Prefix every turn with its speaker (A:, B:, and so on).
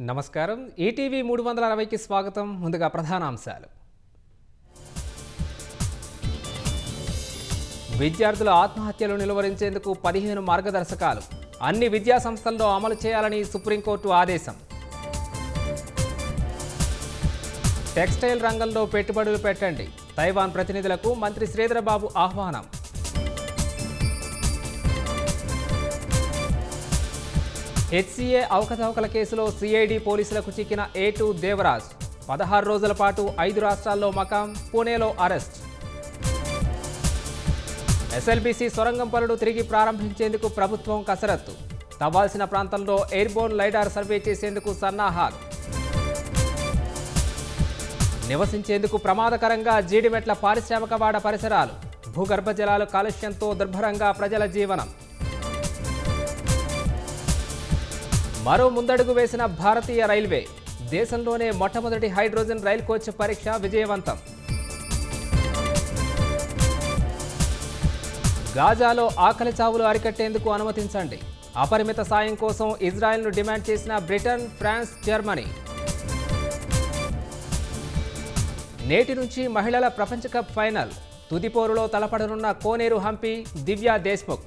A: నమస్కారం. ఈటీవీ 360కి స్వాగతం. ముందుగా ప్రధానాంశాలు. విద్యార్థుల ఆత్మహత్యలు నిలువరించేందుకు 15 మార్గదర్శకాలు అన్ని విద్యా సంస్థల్లో అమలు చేయాలని సుప్రీంకోర్టు ఆదేశం. టెక్స్టైల్ రంగంలో పెట్టుబడులు పెట్టండి. తైవాన్ ప్రతినిధులకు మంత్రి శ్రీధరబాబు ఆహ్వానం. హెచ్సీఏ అవకతవకల కేసులో సిఐడి పోలీసులకు చిక్కిన A2 దేవరాజ్ 16 రోజుల పాటు 5 రాష్ట్రాల్లో మకాం, పుణేలో అరెస్ట్. ఎస్ఎల్బీసీ సొరంగం పనులు తిరిగి ప్రారంభించేందుకు ప్రభుత్వం కసరత్తు. తవ్వాల్సిన ప్రాంతంలో ఎయిర్బోర్న్ లైడార్ సర్వే చేసేందుకు సన్నాహాలు. నివసించేందుకు ప్రమాదకరంగా జీడిమెట్ల పారిశ్రామికవాడ పరిసరాలు. భూగర్భ జలాలు కాలుష్యంతో దుర్భరంగా ప్రజల జీవనం. మరో ముందడుగు వేసిన భారతీయ రైల్వే. దేశంలోనే మొట్టమొదటి హైడ్రోజన్ రైల్ కోచ్ పరీక్ష విజయవంతం. గాజాలో ఆకలి చావులు అరికట్టేందుకు అనుమతించండి. అపరిమిత సాయం కోసం ఇజ్రాయెల్ను డిమాండ్ చేసిన బ్రిటన్, ఫ్రాన్స్, జర్మనీ. నేటి నుంచి మహిళల ప్రపంచ కప్ ఫైనల్. తుది పోరులో తలపడనున్న కోనేరు హంపి, దివ్యా దేశ్ముఖ్.